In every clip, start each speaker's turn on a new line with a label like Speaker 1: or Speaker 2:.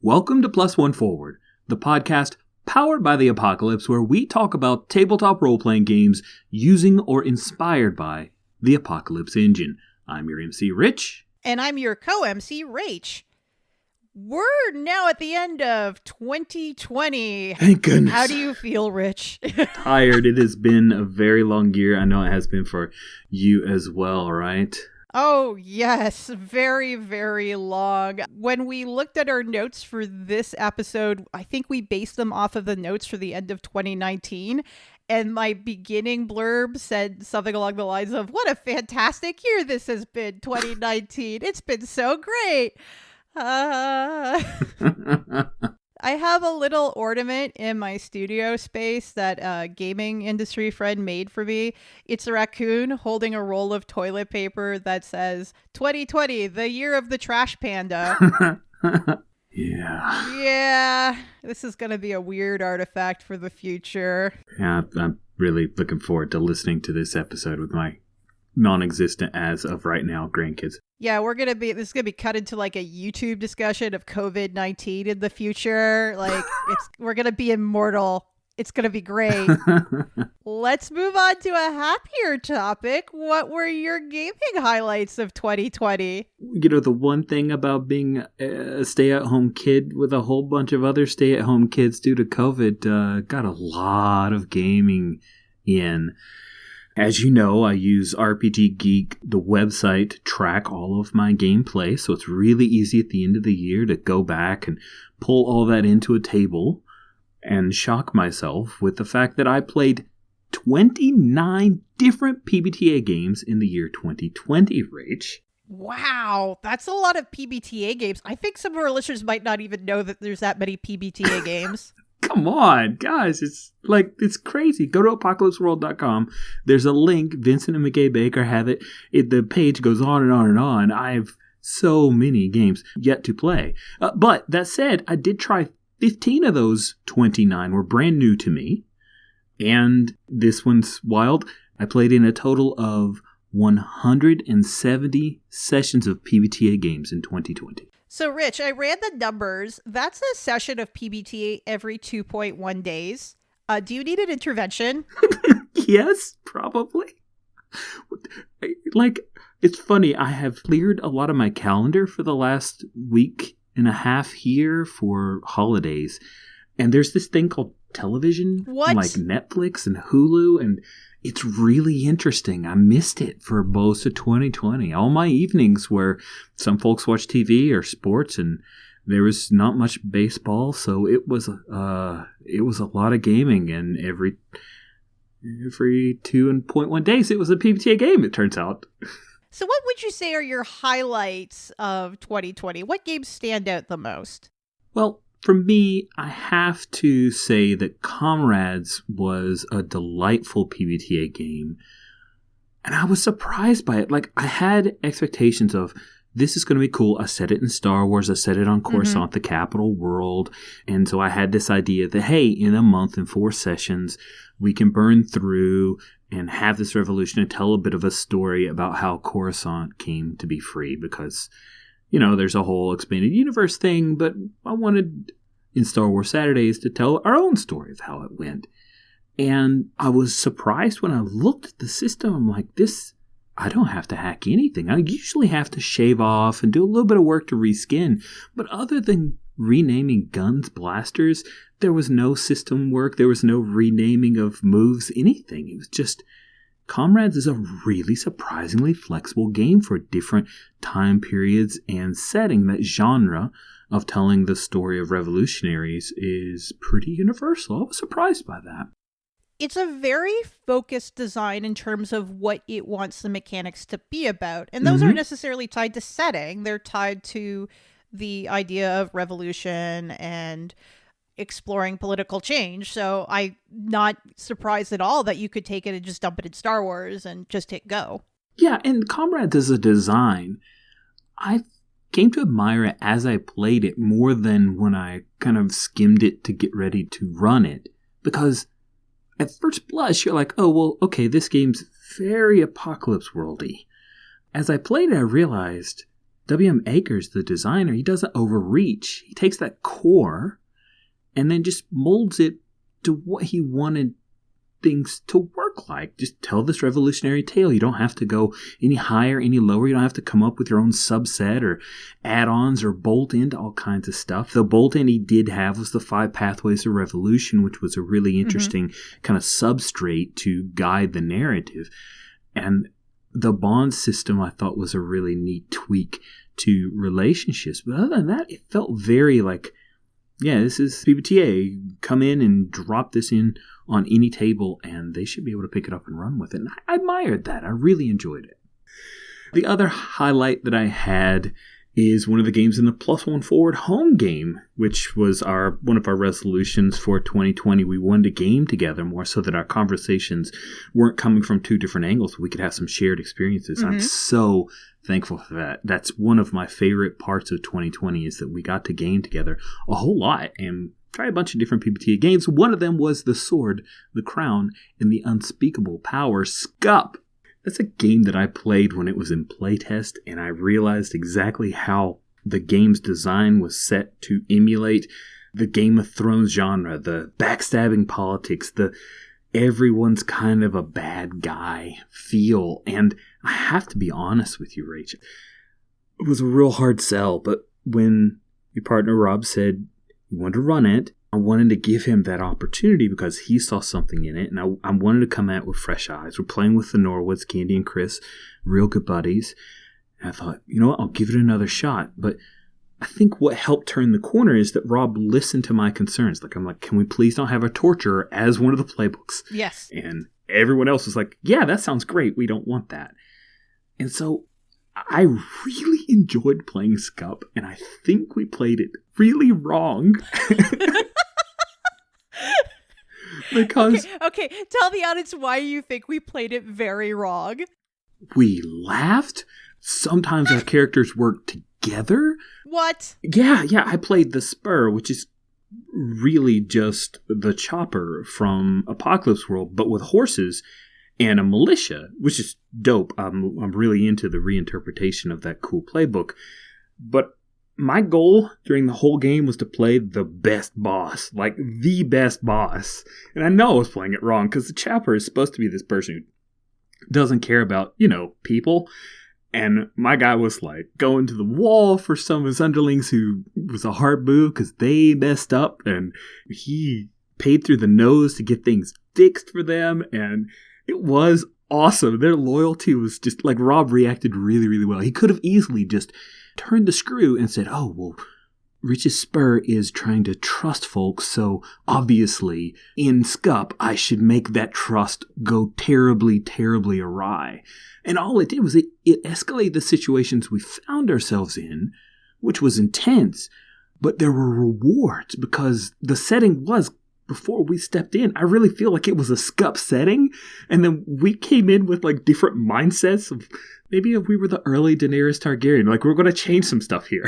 Speaker 1: Welcome to Plus One Forward, the podcast powered by the apocalypse where we talk about tabletop role-playing games using or inspired by the Apocalypse Engine. I'm your MC, Rich.
Speaker 2: And I'm your co-MC, Rach. We're now at the end of 2020.
Speaker 1: Thank goodness.
Speaker 2: How do you feel, Rich?
Speaker 1: Tired. It has been a very long year. I know it has been for you as well, right?
Speaker 2: Oh, yes. Very, very long. When we looked at our notes for this episode, I think we based them off of the notes for the end of 2019. And my beginning blurb said something along the lines of, what a fantastic year this has been, 2019. It's been so great. I have a little ornament in my studio space that a gaming industry friend made for me. It's a raccoon holding a roll of toilet paper that says 2020, the year of the trash panda. Yeah, this is going to be a weird artifact for the future.
Speaker 1: Yeah, I'm really looking forward to listening to this episode with my non-existent as of right now grandkids.
Speaker 2: Yeah, this is going to be cut into like a YouTube discussion of COVID-19 in the future. Like we're going to be immortal. It's going to be great. Let's move on to a happier topic. What were your gaming highlights of 2020?
Speaker 1: You know, the one thing about being a stay-at-home kid with a whole bunch of other stay-at-home kids due to COVID, got a lot of gaming in. As you know, I use RPG Geek, the website, to track all of my gameplay, so it's really easy at the end of the year to go back and pull all that into a table and shock myself with the fact that I played 29 different PbtA games in the year 2020, Rach.
Speaker 2: Wow, that's a lot of PbtA games. I think some of our listeners might not even know that there's that many PbtA games.
Speaker 1: Come on, guys. It's crazy. Go to apocalypseworld.com. There's a link. Vincent and McKay Baker have it. The page goes on and on and on. I have so many games yet to play. But that said, I did try 15 of those 29 were brand new to me. And this one's wild. I played in a total of 170 sessions of PbtA games in 2020.
Speaker 2: So, Rich, I ran the numbers. That's a session of PbtA every 2.1 days. Do you need an intervention?
Speaker 1: Yes, probably. It's funny. I have cleared a lot of my calendar for the last week and a half here for holidays. And there's this thing called television.
Speaker 2: What?
Speaker 1: Like Netflix and Hulu. And it's really interesting. I missed it for most of 2020. All my evenings where some folks watch TV or sports, and there was not much baseball, so it was a lot of gaming. And every 2.1 days, it was a PbtA game. It turns out.
Speaker 2: So, what would you say are your highlights of 2020? What games stand out the most?
Speaker 1: Well, for me, I have to say that Comrades was a delightful PbtA game. And I was surprised by it. Like, I had expectations of, this is going to be cool. I said it in Star Wars. I said it on Coruscant, the capital world. And so I had this idea that, hey, in a month and 4 sessions, we can burn through and have this revolution and tell a bit of a story about how Coruscant came to be free. Because, you know, there's a whole expanded universe thing, but I wanted in Star Wars Saturdays to tell our own story of how it went. And I was surprised when I looked at the system. I'm like, I don't have to hack anything. I usually have to shave off and do a little bit of work to reskin. But other than renaming guns, blasters, there was no system work. There was no renaming of moves, anything. It was just, Comrades is a really surprisingly flexible game for different time periods and setting. That genre of telling the story of revolutionaries is pretty universal. I was surprised by that.
Speaker 2: It's a very focused design in terms of what it wants the mechanics to be about. And those aren't necessarily tied to setting. They're tied to the idea of revolution and exploring political change. So I'm not surprised at all that you could take it and just dump it in Star Wars and just hit go.
Speaker 1: Yeah, and Comrades as a design, I came to admire it as I played it more than when I kind of skimmed it to get ready to run it. Because at first blush, you're like, oh, well, okay, this game's very apocalypse worldy. As I played it, I realized W.M. Akers, the designer, he doesn't overreach. He takes that core and then just molds it to what he wanted things to work like. Just tell this revolutionary tale. You don't have to go any higher, any lower. You don't have to come up with your own subset or add-ons or bolt into all kinds of stuff. The bolt-in he did have was the 5 Pathways of Revolution, which was a really interesting kind of substrate to guide the narrative. And the bond system I thought was a really neat tweak to relationships. But other than that, it felt very like, yeah, this is PbtA. Come in and drop this in on any table, and they should be able to pick it up and run with it. And I admired that. I really enjoyed it. The other highlight that I had is one of the games in the +1 Forward home game, which was one of our resolutions for 2020. We wanted to game together more so that our conversations weren't coming from 2 different angles. We could have some shared experiences. I'm so thankful for that. That's one of my favorite parts of 2020 is that we got to game together a whole lot and try a bunch of different PbtA games. One of them was The Sword, The Crown, and the Unspeakable Power SCUP. That's a game that I played when it was in playtest, and I realized exactly how the game's design was set to emulate the Game of Thrones genre, the backstabbing politics, the everyone's kind of a bad guy feel. And I have to be honest with you, Rach. It was a real hard sell, but when your partner Rob said he wanted to run it, I wanted to give him that opportunity because he saw something in it, and I wanted to come at it with fresh eyes. We're playing with the Norwoods, Candy and Chris, real good buddies. And I thought, you know what, I'll give it another shot. But I think what helped turn the corner is that Rob listened to my concerns. I'm like, can we please not have a torturer as one of the playbooks?
Speaker 2: Yes.
Speaker 1: And everyone else was like, yeah, that sounds great. We don't want that. And so I really enjoyed playing SCUP, and I think we played it really wrong. Because
Speaker 2: okay, tell the audience why you think we played it very wrong.
Speaker 1: We laughed. Sometimes our characters worked together.
Speaker 2: What?
Speaker 1: Yeah, I played the Spur, which is really just the chopper from Apocalypse World, but with horses and a militia, which is dope. I'm really into the reinterpretation of that cool playbook. But my goal during the whole game was to play the best boss, like the best boss. And I know I was playing it wrong because the chopper is supposed to be this person who doesn't care about, people. And my guy was like going to the wall for some of his underlings who was a hard move because they messed up, and he paid through the nose to get things fixed for them. And it was awesome. Their loyalty was just like, Rob reacted really, really well. He could have easily just turned the screw and said, oh, well, Rich's Spur is trying to trust folks, so obviously in SCUP I should make that trust go terribly, terribly awry. And all it did was it escalated the situations we found ourselves in, which was intense, but there were rewards because the setting was, before we stepped in, I really feel like it was a SCUP setting, and then we came in with like different mindsets of maybe if we were the early Daenerys Targaryen, like we're going to change some stuff here.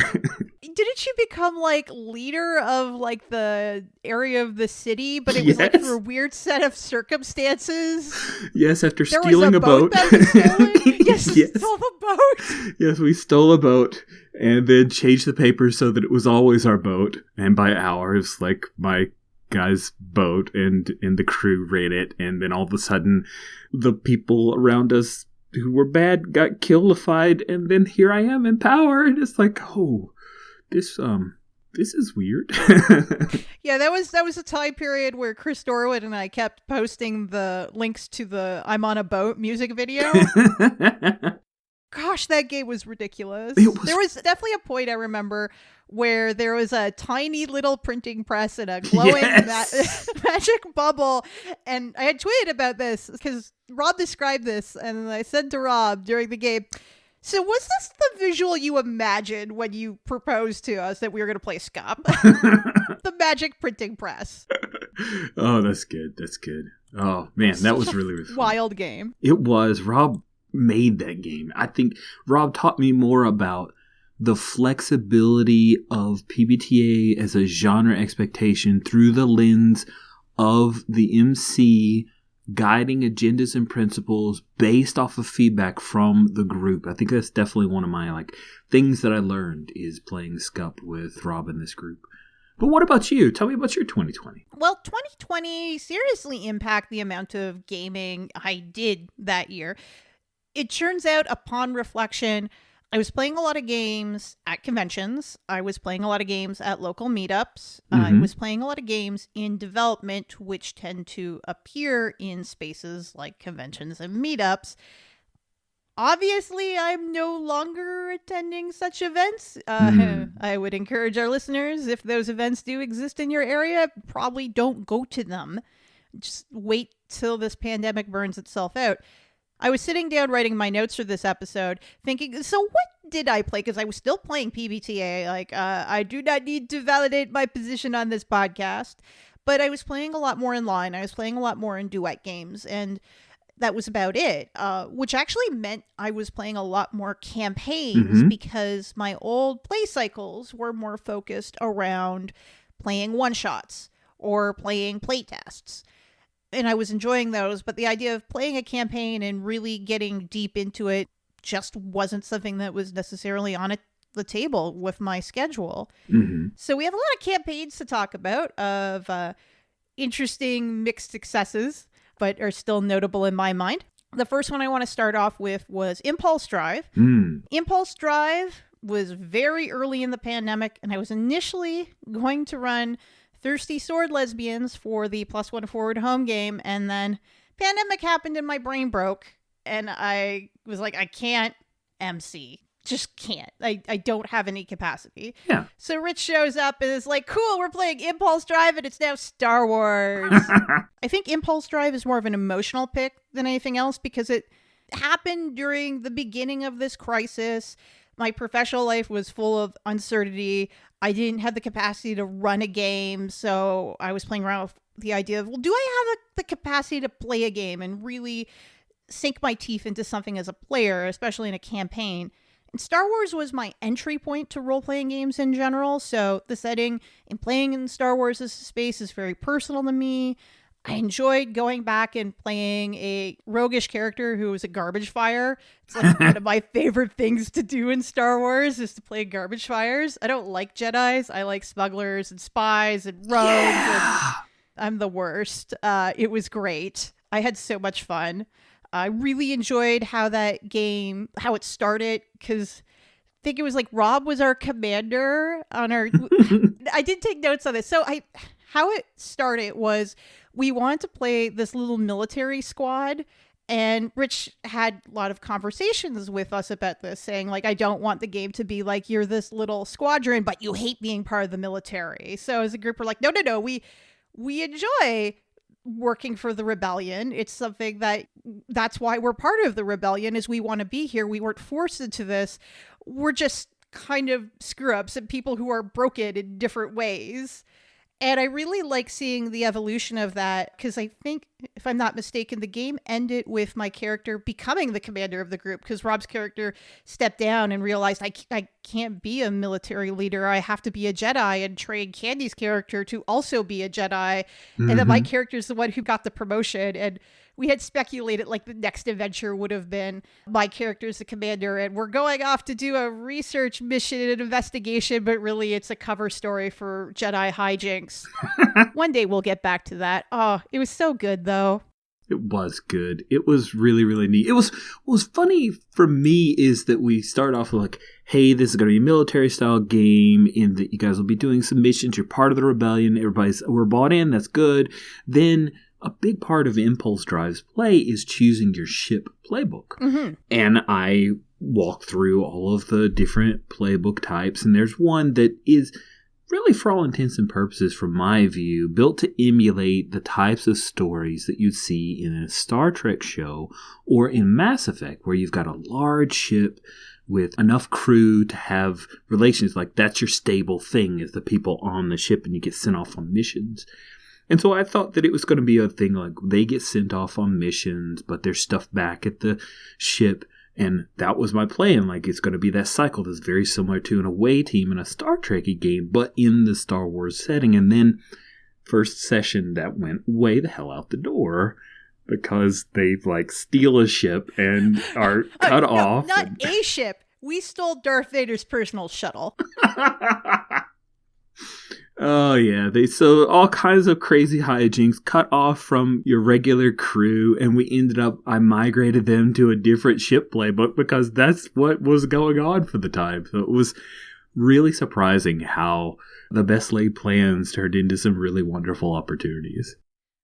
Speaker 2: Didn't she become like leader of like the area of the city, but it was like through a weird set of circumstances?
Speaker 1: Yes, after stealing a boat.
Speaker 2: That was stolen? Yes, stole the boat.
Speaker 1: Yes, we stole a boat and then changed the papers so that it was always our boat, and by ours, like my guy's boat, and the crew ran it, and then all of a sudden the people around us who were bad got killified, and then here I am in power, and it's like, oh, this is weird.
Speaker 2: Yeah, that was a time period where Chris Dorwin and I kept posting the links to the I'm on a Boat music video. Gosh, that game was ridiculous. There was definitely a point I remember where there was a tiny little printing press and a glowing magic bubble. And I had tweeted about this because Rob described this, and I said to Rob during the game, so was this the visual you imagined when you proposed to us that we were going to play SCUP? The magic printing press.
Speaker 1: Oh, that's good. That's good. Oh, man, that was really, really fun.
Speaker 2: Wild game.
Speaker 1: It was. Rob made that game. I think Rob taught me more about the flexibility of PbtA as a genre expectation through the lens of the MC guiding agendas and principles based off of feedback from the group. I think that's definitely one of my things that I learned is playing SCUP with Rob in this group. But what about you? Tell me about your 2020.
Speaker 2: Well, 2020 seriously impacted the amount of gaming I did that year. It turns out, upon reflection, I was playing a lot of games at conventions. I was playing a lot of games at local meetups. I was playing a lot of games in development, which tend to appear in spaces like conventions and meetups. Obviously, I'm no longer attending such events. I would encourage our listeners, if those events do exist in your area, probably don't go to them. Just wait till this pandemic burns itself out. I was sitting down writing my notes for this episode thinking, so what did I play? Because I was still playing PbtA. I do not need to validate my position on this podcast. But I was playing a lot more in line. I was playing a lot more in duet games. And that was about it, which actually meant I was playing a lot more campaigns because my old play cycles were more focused around playing one-shots or playing playtests. And I was enjoying those, but the idea of playing a campaign and really getting deep into it just wasn't something that was necessarily on the table with my schedule. So we have a lot of campaigns to talk about of interesting mixed successes, but are still notable in my mind. The first one I want to start off with was Impulse Drive. Impulse Drive was very early in the pandemic, and I was initially going to run Thirsty Sword Lesbians for the +1 forward home game, and then pandemic happened and my brain broke, and I was like, I can't MC. Just can't. I don't have any capacity.
Speaker 1: Yeah.
Speaker 2: So Rich shows up and is like, cool, we're playing Impulse Drive and it's now Star Wars. I think Impulse Drive is more of an emotional pick than anything else because it happened during the beginning of this crisis. My professional life was full of uncertainty. I didn't have the capacity to run a game, so I was playing around with the idea of, well, do I have the capacity to play a game and really sink my teeth into something as a player, especially in a campaign? And Star Wars was my entry point to role-playing games in general, so the setting and playing in Star Wars as a space is very personal to me. I enjoyed going back and playing a roguish character who was a garbage fire. It's like one of my favorite things to do in Star Wars is to play garbage fires. I don't like Jedis. I like smugglers and spies and rogues.
Speaker 1: Yeah.
Speaker 2: And I'm the worst. It was great. I had so much fun. I really enjoyed how that game, how it started, because I think it was like Rob was our commander on our... I did take notes on this. So how it started was we wanted to play this little military squad, and Rich had a lot of conversations with us about this, saying, I don't want the game to be like you're this little squadron, but you hate being part of the military. So as a group, we're like, no, we enjoy working for the rebellion. It's something that's why we're part of the rebellion, is we want to be here. We weren't forced into this. We're just kind of screw-ups and people who are broken in different ways. And I really like seeing the evolution of that, because I think, if I'm not mistaken, the game ended with my character becoming the commander of the group, because Rob's character stepped down and realized I can't be a military leader. I have to be a Jedi, and train Candy's character to also be a Jedi. And then my character is the one who got the promotion. And we had speculated the next adventure would have been my character's the commander, and we're going off to do a research mission and investigation, but really it's a cover story for Jedi hijinks. One day we'll get back to that. Oh, it was so good though.
Speaker 1: It was good. It was really, really neat. What was funny for me is that we start off with hey, this is going to be a military style game in that you guys will be doing some missions. You're part of the rebellion. We're bought in. That's good. Then a big part of Impulse Drive's play is choosing your ship playbook. And I walked through all of the different playbook types, and there's one that is really, for all intents and purposes, from my view, built to emulate the types of stories that you'd see in a Star Trek show or in Mass Effect, where you've got a large ship with enough crew to have relations. That's your stable thing, is the people on the ship, and you get sent off on missions. And so I thought that it was going to be a thing they get sent off on missions, but there's stuff back at the ship. And that was my plan. It's going to be that cycle that's very similar to an away team in a Star Trek-y game, but in the Star Wars setting. And then first session, that went way the hell out the door. because they like steal a ship and are cut off.
Speaker 2: Not a ship. We stole Darth Vader's personal shuttle.
Speaker 1: Oh yeah, so all kinds of crazy hijinks, cut off from your regular crew, and I migrated them to a different ship playbook because that's what was going on for the time. So it was really surprising how the best laid plans turned into some really wonderful opportunities.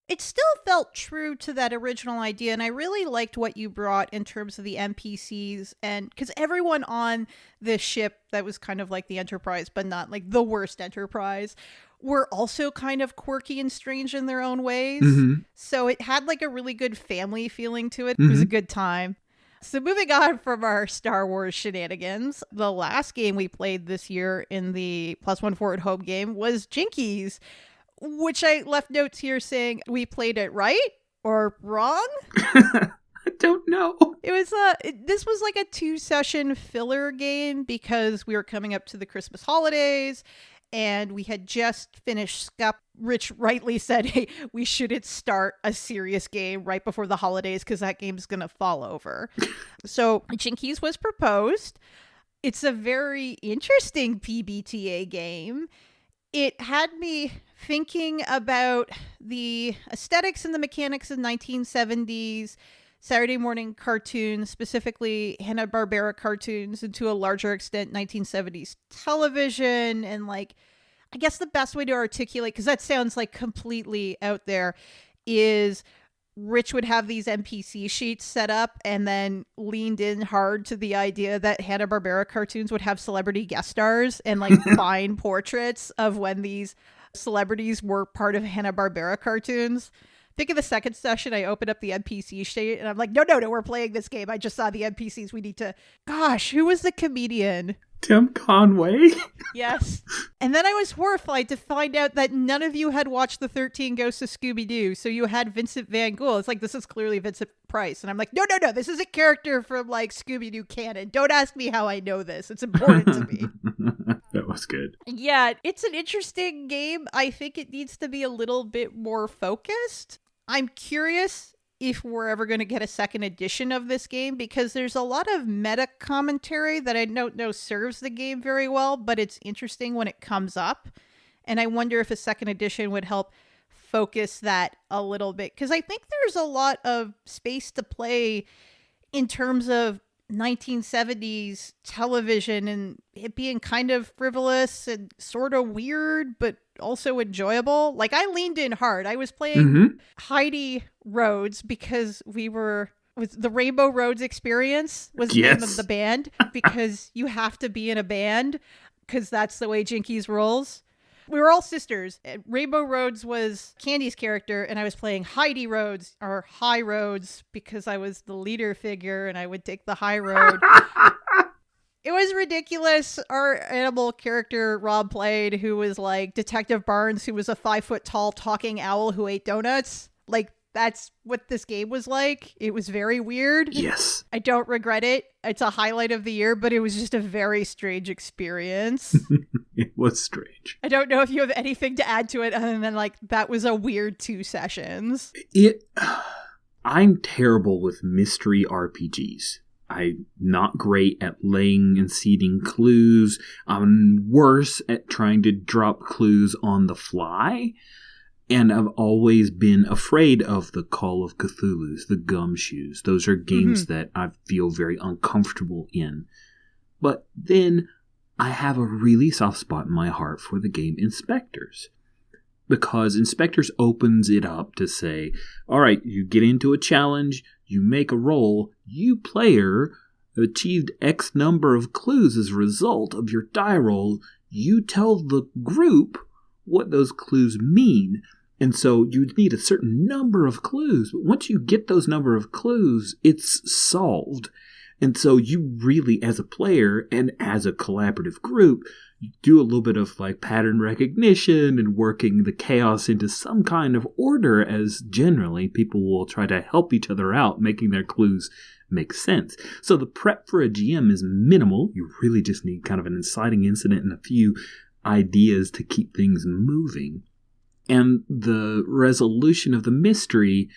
Speaker 2: It still felt true to that original idea, and I really liked what you brought in terms of the NPCs, and because everyone on this ship that was kind of like the Enterprise, but not like the worst Enterprise, were also kind of quirky and strange in their own ways. Mm-hmm. So it had like a really good family feeling to it. Mm-hmm. It was a good time. So moving on from our Star Wars shenanigans, the last game we played this year in the +1 Forward home game was Jinkies, which I left notes here saying we played it right or wrong.
Speaker 1: I don't know.
Speaker 2: It was this was like a 2-session filler game because we were coming up to the Christmas holidays and we had just finished SCUP. Rich rightly said, hey, we shouldn't start a serious game right before the holidays because that game's going to fall over. So Jinkies was proposed. It's a very interesting PbtA game. It had me thinking about the aesthetics and the mechanics of 1970s Saturday morning cartoons, specifically Hanna-Barbera cartoons, and to a larger extent 1970s television. And like, I guess the best way to articulate, because that sounds like completely out there, is Rich would have these NPC sheets set up and then leaned in hard to the idea that Hanna-Barbera cartoons would have celebrity guest stars and like fine portraits of when these celebrities were part of Hanna-Barbera cartoons. I think in the second session, I opened up the NPC sheet and I'm like, no, we're playing this game. I just saw the NPCs. We need to... Gosh, who was the comedian?
Speaker 1: Tim Conway?
Speaker 2: Yes. And then I was horrified to find out that none of you had watched The 13 Ghosts of Scooby-Doo. So you had Vincent Van Gogh. It's like, this is clearly Vincent Price. And I'm like, no. This is a character from like Scooby-Doo canon. Don't ask me how I know this. It's important to me.
Speaker 1: That was good.
Speaker 2: Yeah, it's an interesting game. I think it needs to be a little bit more focused. I'm curious if we're ever going to get a second edition of this game, because there's a lot of meta commentary that I don't know serves the game very well, but it's interesting when it comes up. And I wonder if a second edition would help focus that a little bit, because I think there's a lot of space to play in terms of 1970s television and it being kind of frivolous and sort of weird, but also enjoyable. Like, I leaned in hard. I was playing Heidi Rhodes because with the Rainbow Roads Experience was the name of the band, because you have to be in a band because that's the way Jinkies rolls. We were all sisters. Rainbow Rhodes was Candy's character, and I was playing Heidi Rhodes, or High Roads, because I was the leader figure, and I would take the high road. It was ridiculous. Our animal character, Rob, played, who was like Detective Barnes, who was a 5-foot-tall talking owl who ate donuts. Like, that's what this game was like. It was very weird.
Speaker 1: Yes.
Speaker 2: I don't regret it. It's a highlight of the year, but it was just a very strange experience.
Speaker 1: It was strange.
Speaker 2: I don't know if you have anything to add to it other than like, that was a weird 2 sessions.
Speaker 1: I'm terrible with mystery RPGs. I'm not great at laying and seeding clues. I'm worse at trying to drop clues on the fly. And I've always been afraid of the Call of Cthulhu's, the Gumshoes. Those are games that I feel very uncomfortable in. But then I have a really soft spot in my heart for the game Inspectors. Because Inspectors opens it up to say, all right, you get into a challenge, you make a roll, you player achieved X number of clues as a result of your die roll. You tell the group what those clues mean. And so you need a certain number of clues. But once you get those number of clues, it's solved. And so you really, as a player and as a collaborative group, you do a little bit of like pattern recognition and working the chaos into some kind of order, as generally people will try to help each other out, making their clues make sense. So the prep for a GM is minimal. You really just need kind of an inciting incident and a few ideas to keep things moving. And the resolution of the mystery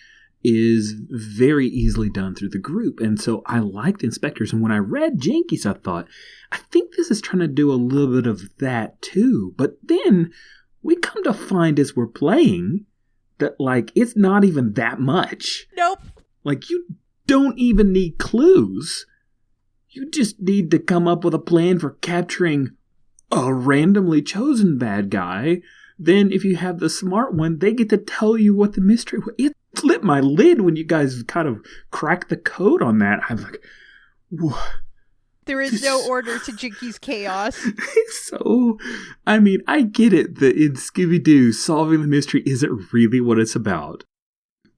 Speaker 1: is very easily done through the group. And so I liked Inspectors. And when I read Jinkies, I thought, I think this is trying to do a little bit of that too. But then we come to find as we're playing that, like, it's not even that much.
Speaker 2: Nope.
Speaker 1: Like, you don't even need clues. You just need to come up with a plan for capturing a randomly chosen bad guy. Then if you have the smart one, they get to tell you what the mystery was. It flipped my lid when you guys kind of cracked the code on that. I'm like, what?
Speaker 2: There is no order to Jinkies chaos.
Speaker 1: So, I mean, I get it that in Scooby-Doo, solving the mystery isn't really what it's about.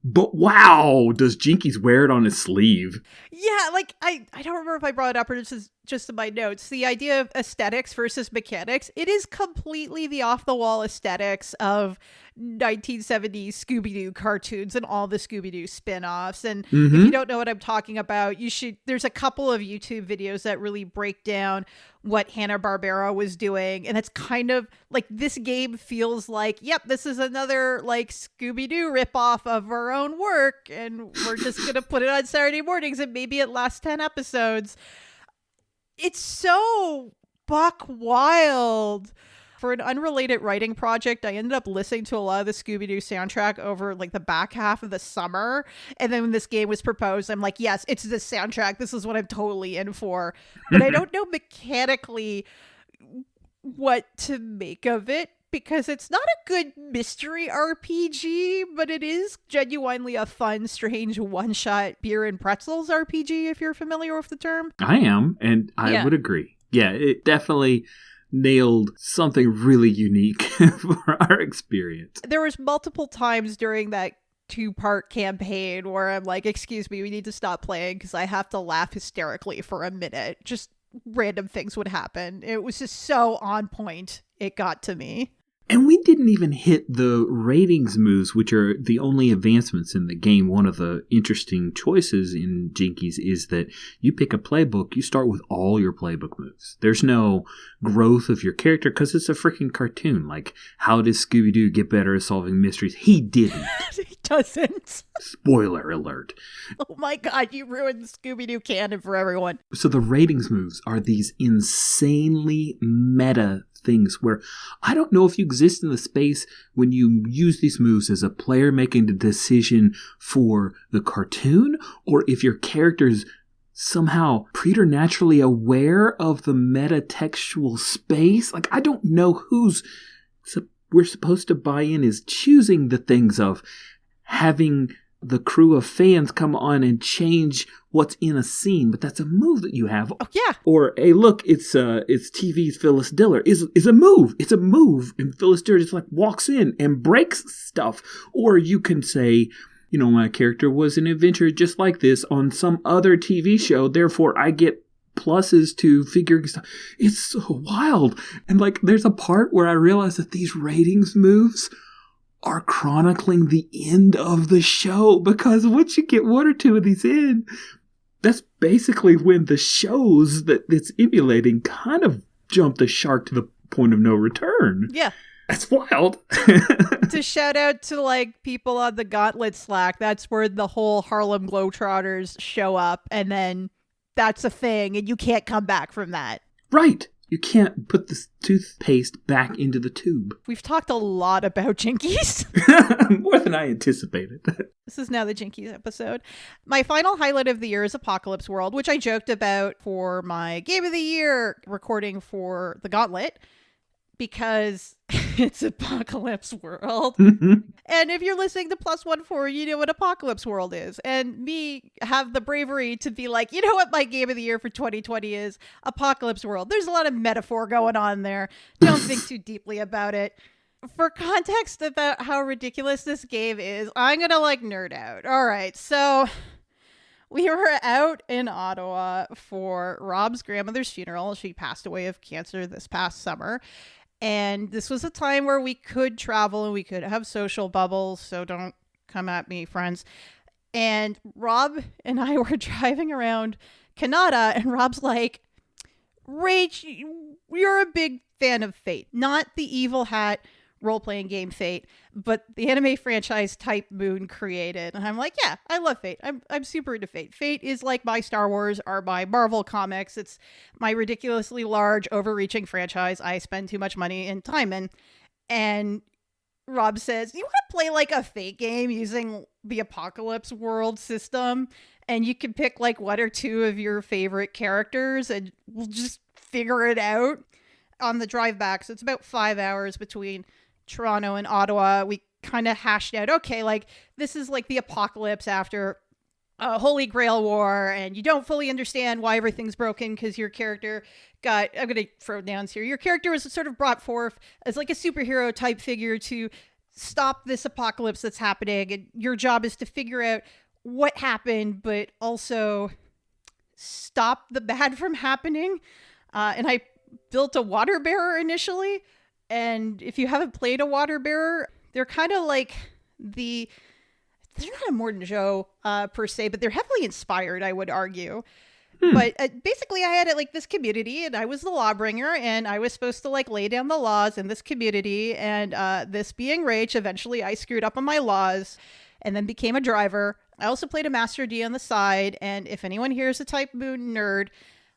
Speaker 1: But wow, does Jinkies wear it on his sleeve?
Speaker 2: Yeah, like, I don't remember if I brought it up or this is just in my notes. The idea of aesthetics versus mechanics, it is completely the off-the-wall aesthetics of 1970s Scooby-Doo cartoons and all the Scooby-Doo spin-offs. And if you don't know what I'm talking about, there's a couple of YouTube videos that really break down what Hanna-Barbera was doing. And it's kind of like, this game feels like, yep, this is another like Scooby-Doo ripoff of our own work. And we're just going to put it on Saturday mornings and maybe it lasts 10 episodes. It's so buck wild. For an unrelated writing project, I ended up listening to a lot of the Scooby-Doo soundtrack over like the back half of the summer. And then when this game was proposed, I'm like, yes, it's the soundtrack. This is what I'm totally in for. But I don't know mechanically what to make of it, because it's not a good mystery RPG, but it is genuinely a fun, strange one-shot beer and pretzels RPG, if you're familiar with the term.
Speaker 1: I am, and I would agree. Yeah, it definitely nailed something really unique for our experience.
Speaker 2: There was multiple times during that 2-part campaign where I'm like, excuse me, we need to stop playing because I have to laugh hysterically for a minute. Just random things would happen. It was just so on point. It got to me.
Speaker 1: And we didn't even hit the ratings moves, which are the only advancements in the game. One of the interesting choices in Jinkies is that you pick a playbook, you start with all your playbook moves. There's no growth of your character because it's a freaking cartoon. Like, how does Scooby-Doo get better at solving mysteries? He didn't.
Speaker 2: He doesn't.
Speaker 1: Spoiler alert.
Speaker 2: Oh my god, you ruined the Scooby-Doo canon for everyone.
Speaker 1: So the ratings moves are these insanely meta things where I don't know if you exist in the space when you use these moves as a player making the decision for the cartoon, or if your character's somehow preternaturally aware of the metatextual space. Like, I don't know we're supposed to buy in is choosing the things of having the crew of fans come on and change what's in a scene, but that's a move that you have.
Speaker 2: Oh yeah.
Speaker 1: Or, hey, look, it's TV's Phyllis Diller is a move. It's a move, and Phyllis Diller just like walks in and breaks stuff. Or you can say, you know, my character was an adventure just like this on some other TV show, therefore I get pluses to figuring stuff. It's so wild. And like, there's a part where I realize that these ratings moves are chronicling the end of the show, because once you get one or two of these in, that's basically when the shows that it's emulating kind of jump the shark to the point of no return.
Speaker 2: Yeah.
Speaker 1: That's wild.
Speaker 2: To shout out to like people on the Gauntlet Slack, that's where the whole Harlem Globetrotters show up, and then that's a thing, and you can't come back from that.
Speaker 1: Right. You can't put this toothpaste back into the tube.
Speaker 2: We've talked a lot about Jinkies.
Speaker 1: More than I anticipated.
Speaker 2: This is now the Jinkies episode. My final highlight of the year is Apocalypse World, which I joked about for my Game of the Year recording for the Gauntlet, because it's Apocalypse World. And if you're listening to +14, you know what Apocalypse World is. And me have the bravery to be like, you know what my Game of the Year for 2020 is? Apocalypse World. There's a lot of metaphor going on there. Don't think too deeply about it. For context about how ridiculous this game is, I'm gonna like nerd out. All right, so we were out in Ottawa for Rob's grandmother's funeral. She passed away of cancer this past summer. And this was a time where we could travel and we could have social bubbles. So don't come at me, friends. And Rob and I were driving around Canada, and Rob's like, Rach, you're a big fan of Fate. Not the evil hat, role-playing game Fate, but the anime franchise Type Moon created. And I'm like, yeah, I love Fate. I'm super into Fate. Fate is like my Star Wars or my Marvel comics. It's my ridiculously large, overreaching franchise I spend too much money and time in. And Rob says, you want to play like a Fate game using the Apocalypse World system, and you can pick like one or two of your favorite characters, and we'll just figure it out on the drive back. So it's about 5 hours between Toronto and Ottawa. We kind of hashed out, okay, like this is like the apocalypse after a Holy Grail War, and you don't fully understand why everything's broken because your character got, I'm going to throw downs here, your character was sort of brought forth as like a superhero type figure to stop this apocalypse that's happening, and your job is to figure out what happened, but also stop the bad from happening. And I built a water bearer initially, and if you haven't played a water bearer, they're kind of like they're not a Morton Joe per se, but they're heavily inspired, I would argue. But basically I had like this community, and I was the lawbringer, and I was supposed to like lay down the laws in this community. And this being Rach, eventually I screwed up on my laws and then became a driver. I also played a Master D on the side. And if anyone here is a Type Moon nerd,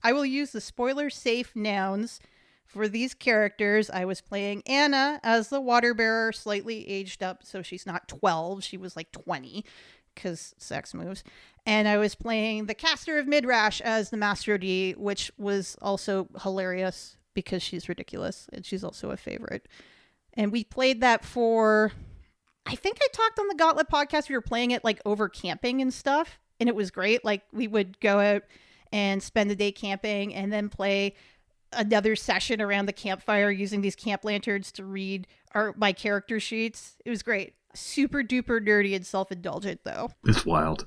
Speaker 2: I will use the spoiler safe nouns for these characters. I was playing Anna as the water bearer, slightly aged up, so she's not 12. She was like 20 because sex moves. And I was playing the caster of Midrash as the Master D, which was also hilarious because she's ridiculous and she's also a favorite. And we played that for, I think I talked on the Gauntlet podcast, we were playing it like over camping and stuff. And it was great. Like we would go out and spend the day camping and then play another session around the campfire using these camp lanterns to read my character sheets. It was great. Super duper nerdy and self-indulgent though.
Speaker 1: It's wild.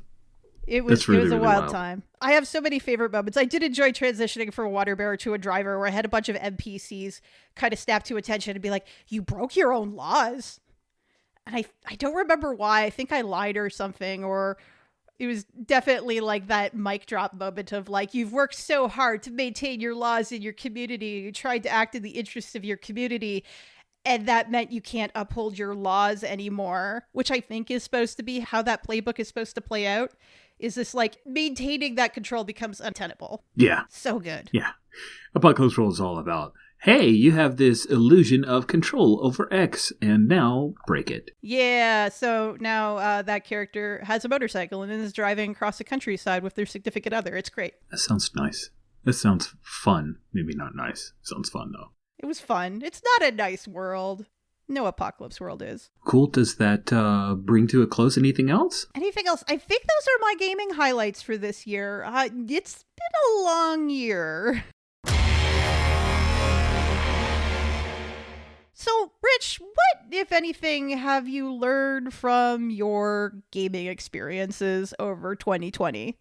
Speaker 2: It was a wild time. I have so many favorite moments. I did enjoy transitioning from a water bearer to a driver where I had a bunch of NPCs kind of snap to attention and be like, you broke your own laws. And I don't remember why. I think I lied or something, or it was definitely like that mic drop moment of like, you've worked so hard to maintain your laws in your community. You tried to act in the interests of your community. And that meant you can't uphold your laws anymore, which I think is supposed to be how that playbook is supposed to play out. Is this like maintaining that control becomes untenable.
Speaker 1: Yeah.
Speaker 2: So good.
Speaker 1: Yeah. Apocalypse World is all about, hey, you have this illusion of control over X, and now break it.
Speaker 2: Yeah, so now that character has a motorcycle and is driving across the countryside with their significant other. It's great.
Speaker 1: That sounds nice. That sounds fun. Maybe not nice. Sounds fun, though.
Speaker 2: It was fun. It's not a nice world. No Apocalypse World is.
Speaker 1: Cool. Does that bring to a close anything else?
Speaker 2: Anything else? I think those are my gaming highlights for this year. It's been a long year. So, Rich, what, if anything, have you learned from your gaming experiences over 2020?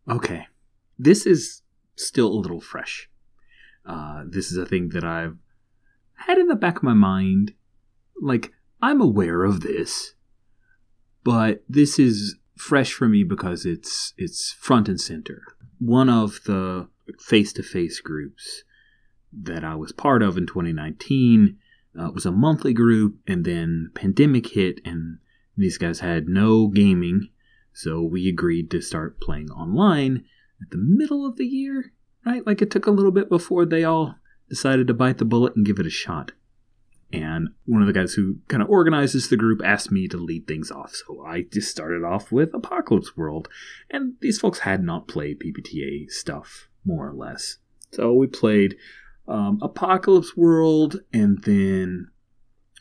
Speaker 1: Okay. This is still a little fresh. This is a thing that I've had in the back of my mind. Like, I'm aware of this, but this is fresh for me because it's front and center. One of the face-to-face groups that I was part of in 2019 was a monthly group, and then pandemic hit, and these guys had no gaming, so we agreed to start playing online at the middle of the year, right? Like, it took a little bit before they all decided to bite the bullet and give it a shot. And one of the guys who kind of organizes the group asked me to lead things off, so I just started off with Apocalypse World, and these folks had not played PbtA stuff, more or less. So we played Apocalypse World, and then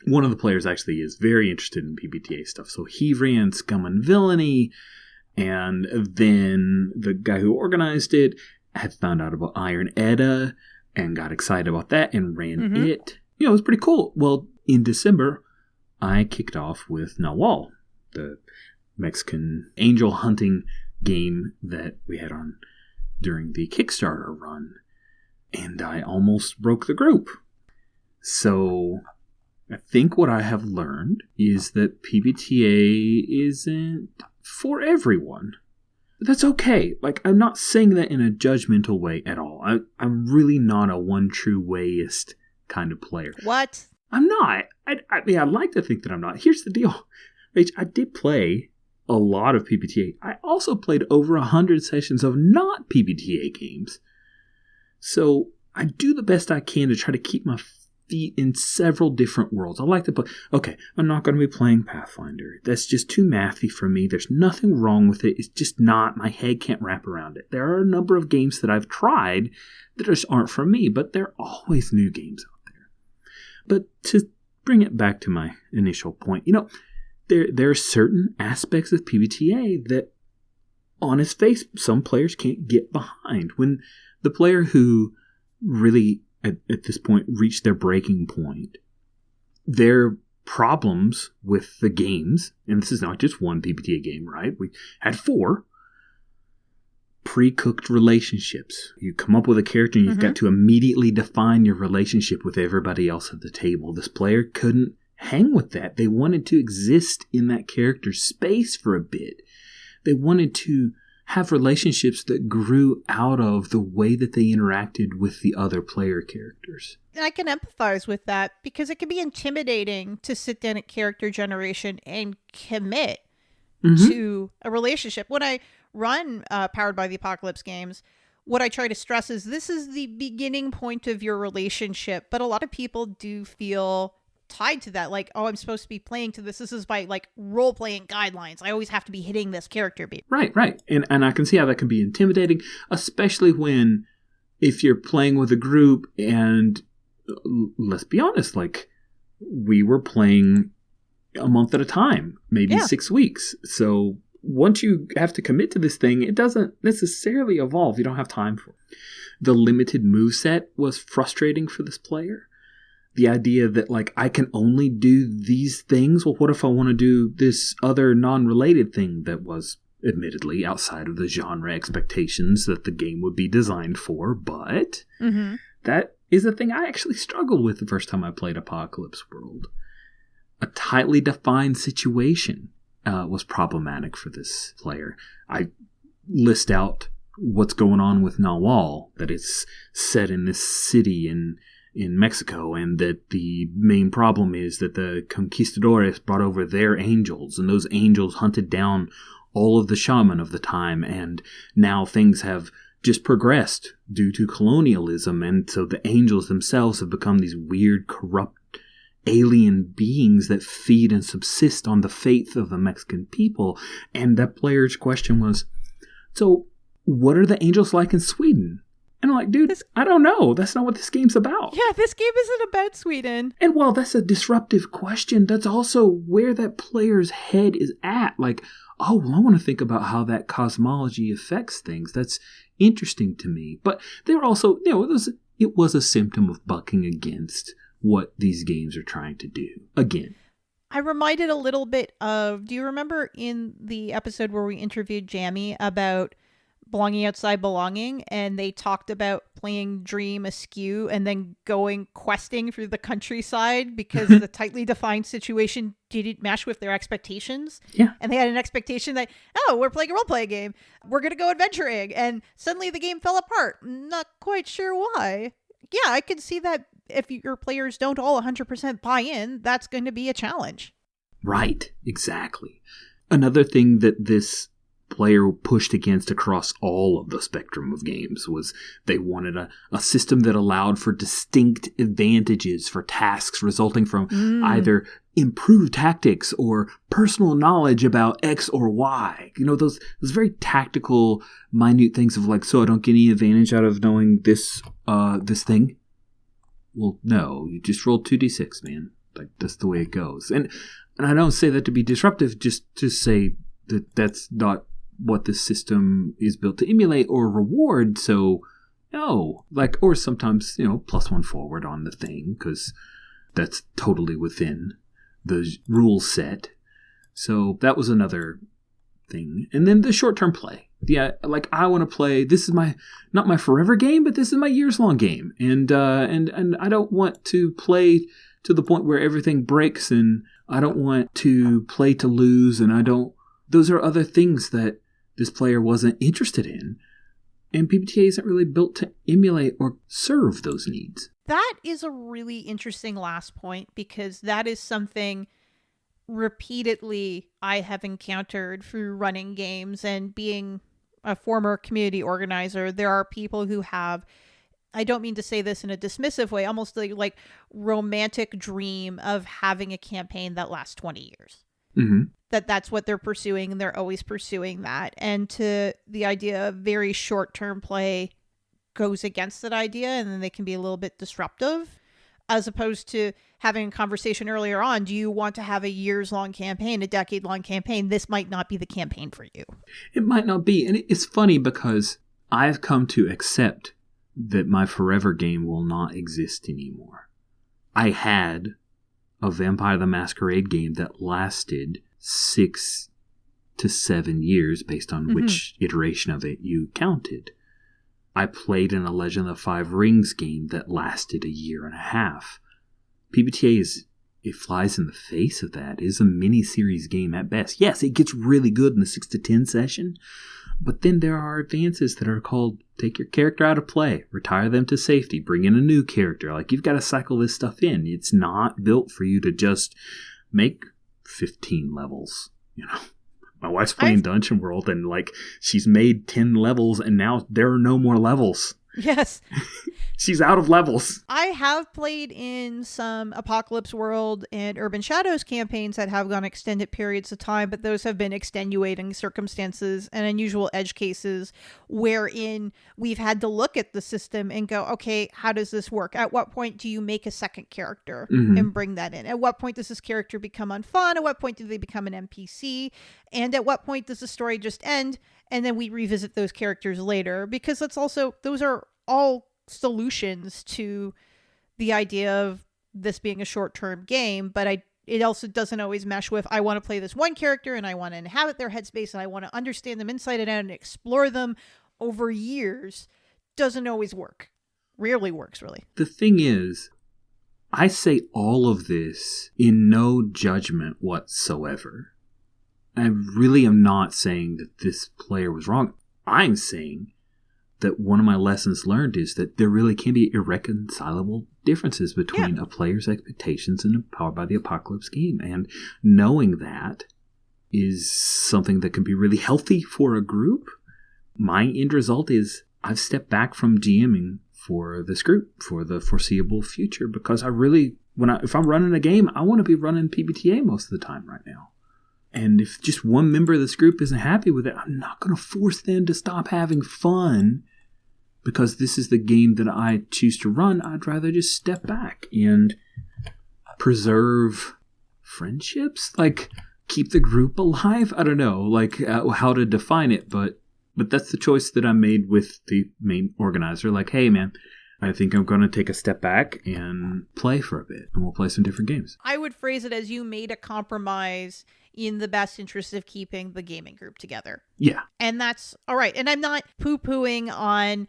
Speaker 1: one of the players actually is very interested in PbtA stuff, so he ran Scum and Villainy, and then the guy who organized it had found out about Iron Edda and got excited about that and ran it. You know, it was pretty cool. Well, in December, I kicked off with Nawal, the Mexican angel hunting game that we had on during the Kickstarter run. And I almost broke the group. So I think what I have learned is that PbtA isn't for everyone. But that's okay. Like, I'm not saying that in a judgmental way at all. I'm really not a one true wayist kind of player.
Speaker 2: What?
Speaker 1: I'm not. I mean, I'd like to think that I'm not. Here's the deal. Rach, I did play a lot of PbtA. I also played over 100 sessions of not PbtA games. So I do the best I can to try to keep my feet in several different worlds. I like to play. Okay, I'm not going to be playing Pathfinder. That's just too mathy for me. There's nothing wrong with it. It's just not. My head can't wrap around it. There are a number of games that I've tried that just aren't for me, but there are always new games out there. But to bring it back to my initial point, there are certain aspects of PbtA that, on its face, some players can't get behind. When the player who really, at this point, reached their breaking point, their problems with the games, and this is not just one PbtA game, right? We had 4 pre-cooked relationships. You come up with a character and you've got to immediately define your relationship with everybody else at the table. This player couldn't hang with that. They wanted to exist in that character's space for a bit. They wanted to have relationships that grew out of the way that they interacted with the other player characters.
Speaker 2: I can empathize with that because it can be intimidating to sit down at character generation and commit to a relationship. When I run Powered by the Apocalypse games, what I try to stress is this is the beginning point of your relationship, but a lot of people do feel tied to that, like, oh, I'm supposed to be playing to this. This is by like role-playing guidelines. I always have to be hitting this character beat.
Speaker 1: Right. And I can see how that can be intimidating, especially when, if you're playing with a group and, let's be honest, like, we were playing a month at a time, maybe 6 weeks. So once you have to commit to this thing, it doesn't necessarily evolve. You don't have time for it. The limited moveset was frustrating for this player. The idea that, like, I can only do these things. Well, what if I want to do this other non-related thing that was admittedly outside of the genre expectations that the game would be designed for? But that is a thing I actually struggled with the first time I played Apocalypse World. A tightly defined situation was problematic for this player. I list out what's going on with Nahual, that it's set in this city in Mexico, and that the main problem is that the conquistadores brought over their angels, and those angels hunted down all of the shaman of the time, and now things have just progressed due to colonialism, and so the angels themselves have become these weird, corrupt alien beings that feed and subsist on the faith of the Mexican people. And that player's question was, so what are the angels like in Sweden? And I'm like, dude, I don't know. That's not what this game's about.
Speaker 2: Yeah, this game isn't about Sweden.
Speaker 1: And while that's a disruptive question, that's also where that player's head is at. Like, oh, well, I want to think about how that cosmology affects things. That's interesting to me. But they were also, it was a symptom of bucking against what these games are trying to do. Again,
Speaker 2: I reminded a little bit of, do you remember in the episode where we interviewed Jamie about belonging outside belonging, and they talked about playing Dream Askew and then going questing through the countryside because the tightly defined situation didn't match with their expectations?
Speaker 1: Yeah.
Speaker 2: And they had an expectation that, oh, we're playing a role-play game, we're going to go adventuring, and suddenly the game fell apart. Not quite sure why. Yeah, I can see that if your players don't all 100% buy in, that's going to be a challenge.
Speaker 1: Right, exactly. Another thing that this player pushed against across all of the spectrum of games was they wanted a system that allowed for distinct advantages for tasks resulting from either improved tactics or personal knowledge about X or Y. Those very tactical, minute things of like, so I don't get any advantage out of knowing this thing? Well, no, you just roll 2d6, man. Like, that's the way it goes. And I don't say that to be disruptive, just to say that that's not what the system is built to emulate or reward. So, no. Like, or sometimes, +1 forward on the thing, because that's totally within the rule set. So that was another thing. And then the short-term play. Yeah, like, I want to play, this is not my forever game, but this is my years-long game. And I don't want to play to the point where everything breaks, and I don't want to play to lose, and those are other things that this player wasn't interested in. And PbtA isn't really built to emulate or serve those needs.
Speaker 2: That is a really interesting last point, because that is something repeatedly I have encountered through running games and being a former community organizer. There are people who have, I don't mean to say this in a dismissive way, almost like romantic dream of having a campaign that lasts 20 years.
Speaker 1: Mm-hmm.
Speaker 2: That's what they're pursuing, and they're always pursuing that. And to the idea of very short-term play goes against that idea, and then they can be a little bit disruptive, as opposed to having a conversation earlier on. Do you want to have a years-long campaign, a decade-long campaign? This might not be the campaign for you.
Speaker 1: It might not be. And it's funny because I've come to accept that my forever game will not exist anymore. I had a Vampire the Masquerade game that lasted 6 to 7 years based on which iteration of it you counted. I played in a Legend of the Five Rings game that lasted a year and a half. PbtA it flies in the face of that. It is a mini-series game at best. Yes, it gets really good in the 6 to 10 session, but then there are advances that are called take your character out of play, retire them to safety, bring in a new character. Like, you've got to cycle this stuff in. It's not built for you to just make 15 levels, you know. My wife's playing Dungeon World, and like, she's made 10 levels, and now there are no more levels.
Speaker 2: Yes.
Speaker 1: She's out of levels.
Speaker 2: I have played in some Apocalypse World and Urban Shadows campaigns that have gone extended periods of time, but those have been extenuating circumstances and unusual edge cases wherein we've had to look at the system and go, okay, how does this work? At what point do you make a second character and bring that in? At what point does this character become unfun? At what point do they become an NPC? And at what point does the story just end? And then we revisit those characters later, because those are all solutions to the idea of this being a short-term game. But it also doesn't always mesh with, I want to play this one character and I want to inhabit their headspace and I want to understand them inside and out and explore them over years. Doesn't always work. Rarely works, really.
Speaker 1: The thing is, I say all of this in no judgment whatsoever. I really am not saying that this player was wrong. I'm saying that one of my lessons learned is that there really can be irreconcilable differences between a player's expectations and a Powered by the Apocalypse game. And knowing that is something that can be really healthy for a group. My end result is I've stepped back from GMing for this group for the foreseeable future, because I really, if I'm running a game, I want to be running PbtA most of the time right now. And if just one member of this group isn't happy with it, I'm not going to force them to stop having fun because this is the game that I choose to run. I'd rather just step back and preserve friendships, like keep the group alive. I don't know, like how to define it, but that's the choice that I made with the main organizer. Like, hey, man, I think I'm going to take a step back and play for a bit, and we'll play some different games.
Speaker 2: I would phrase it as you made a compromise in the best interest of keeping the gaming group together.
Speaker 1: Yeah.
Speaker 2: And that's all right. And I'm not poo-pooing on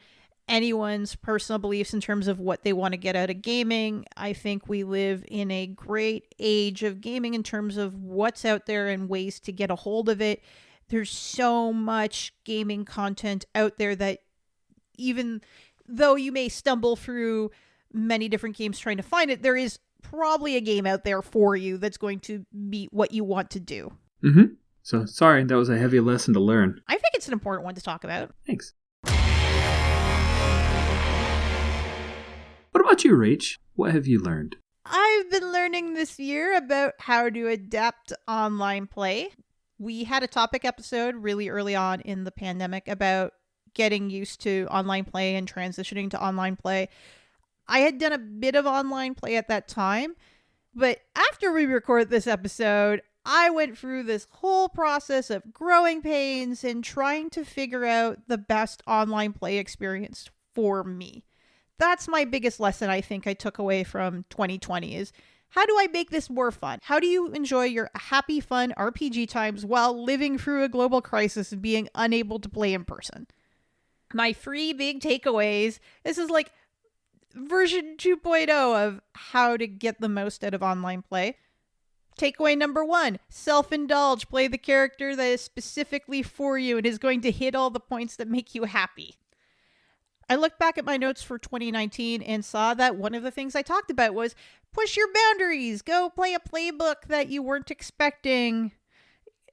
Speaker 2: anyone's personal beliefs in terms of what they want to get out of gaming. I think we live in a great age of gaming in terms of what's out there and ways to get a hold of it. There's so much gaming content out there that even though you may stumble through many different games trying to find it, there is probably a game out there for you that's going to meet what you want to do.
Speaker 1: Mm-hmm. So, sorry, that was a heavy lesson to learn.
Speaker 2: I think it's an important one to talk about.
Speaker 1: Thanks. What about you, Rach? What have you learned?
Speaker 2: I've been learning this year about how to adapt online play. We had a topic episode really early on in the pandemic about getting used to online play and transitioning to online play. I had done a bit of online play at that time, but after we recorded this episode, I went through this whole process of growing pains and trying to figure out the best online play experience for me. That's my biggest lesson I think I took away from 2020 is, how do I make this more fun? How do you enjoy your happy, fun RPG times while living through a global crisis and being unable to play in person? My 3 big takeaways, this is like version 2.0 of how to get the most out of online play. Takeaway number 1, self-indulge. Play the character that is specifically for you and is going to hit all the points that make you happy. I looked back at my notes for 2019 and saw that one of the things I talked about was push your boundaries, go play a playbook that you weren't expecting.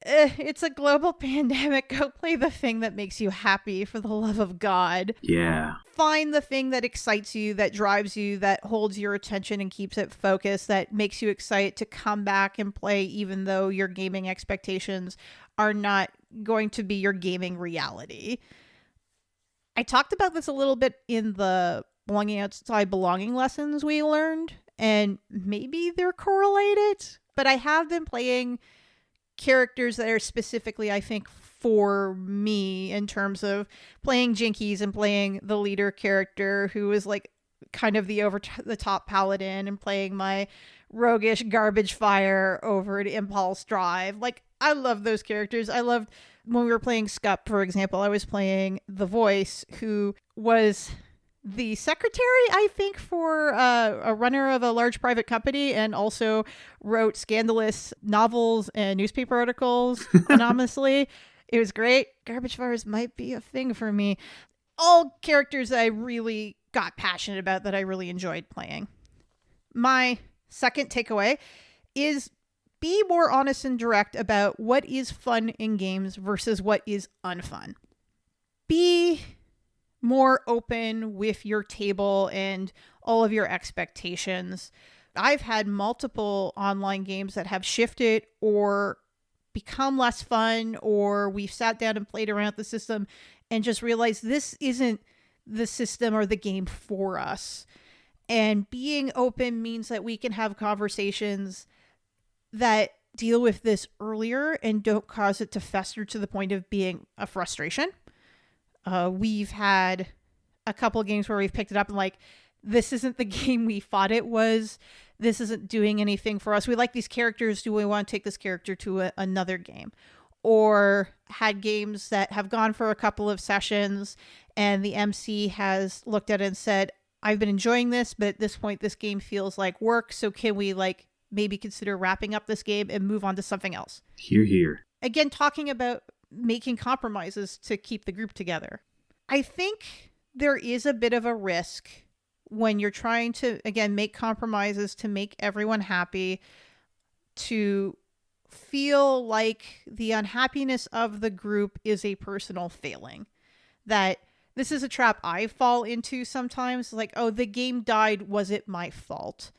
Speaker 2: It's a global pandemic. Go play the thing that makes you happy, for the love of God.
Speaker 1: Yeah.
Speaker 2: Find the thing that excites you, that drives you, that holds your attention and keeps it focused, that makes you excited to come back and play even though your gaming expectations are not going to be your gaming reality. I talked about this a little bit in the belonging outside belonging lessons we learned, and maybe they're correlated, but I have been playing characters that are specifically, I think, for me in terms of playing Jinkies and playing the leader character who is like kind of the over the top paladin, and playing my roguish garbage fire over at Impulse Drive. Like, I love those characters. I loved when we were playing Scup, for example, I was playing the voice who was the secretary, I think, for a runner of a large private company, and also wrote scandalous novels and newspaper articles anonymously. It was great. Garbage fires might be a thing for me. All characters that I really got passionate about, that I really enjoyed playing. My second takeaway is be more honest and direct about what is fun in games versus what is unfun. Be more open with your table and all of your expectations. I've had multiple online games that have shifted or become less fun, or we've sat down and played around the system and just realized this isn't the system or the game for us. And being open means that we can have conversations that deal with this earlier and don't cause it to fester to the point of being a frustration. We've had a couple of games where we've picked it up and like, this isn't the game we thought it was. This isn't doing anything for us. We like these characters. Do we want to take this character to another game? Or had games that have gone for a couple of sessions and the MC has looked at it and said, I've been enjoying this, but at this point, this game feels like work. So can we like maybe consider wrapping up this game and move on to something else?
Speaker 1: Hear, hear.
Speaker 2: Again, talking about making compromises to keep the group together. I think there is a bit of a risk when you're trying to, again, make compromises to make everyone happy, to feel like the unhappiness of the group is a personal failing. That this is a trap I fall into sometimes. Like, oh, the game died. Was it my fault?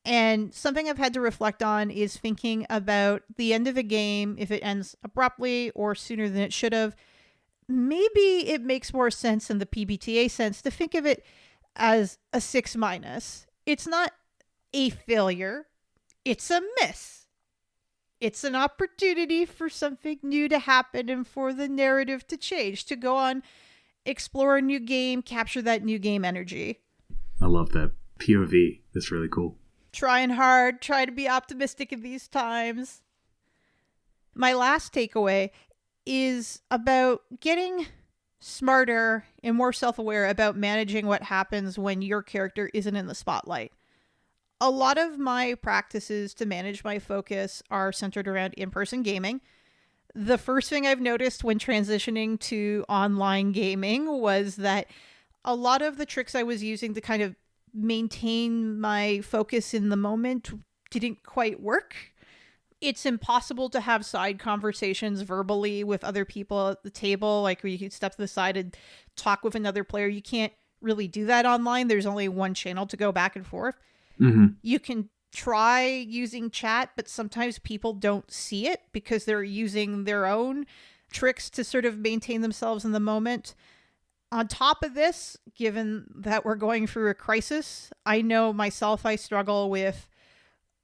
Speaker 2: And something I've had to reflect on is thinking about the end of a game. If it ends abruptly or sooner than it should have, maybe it makes more sense in the PbtA sense to think of it as a 6-. It's not a failure. It's a miss. It's an opportunity for something new to happen and for the narrative to change, to go on, explore a new game, capture that new game energy.
Speaker 1: I love that. POV. That's really cool.
Speaker 2: Trying hard, try to be optimistic in these times. My last takeaway is about getting smarter and more self-aware about managing what happens when your character isn't in the spotlight. A lot of my practices to manage my focus are centered around in-person gaming. The first thing I've noticed when transitioning to online gaming was that a lot of the tricks I was using to kind of maintain my focus in the moment didn't quite work. It's impossible to have side conversations verbally with other people at the table, like where you can step to the side and talk with another player. You can't really do that online. There's only one channel to go back and forth.
Speaker 1: Mm-hmm.
Speaker 2: You can try using chat, but sometimes people don't see it because they're using their own tricks to sort of maintain themselves in the moment. On top of this, given that we're going through a crisis, I know myself, I struggle with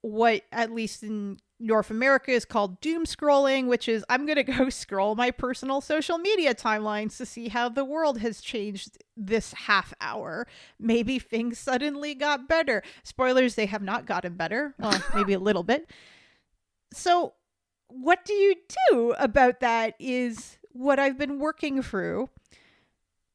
Speaker 2: what, at least in North America, is called doom scrolling, which is I'm going to go scroll my personal social media timelines to see how the world has changed this half hour. Maybe things suddenly got better. Spoilers, they have not gotten better. Well, maybe a little bit. So what do you do about that is what I've been working through.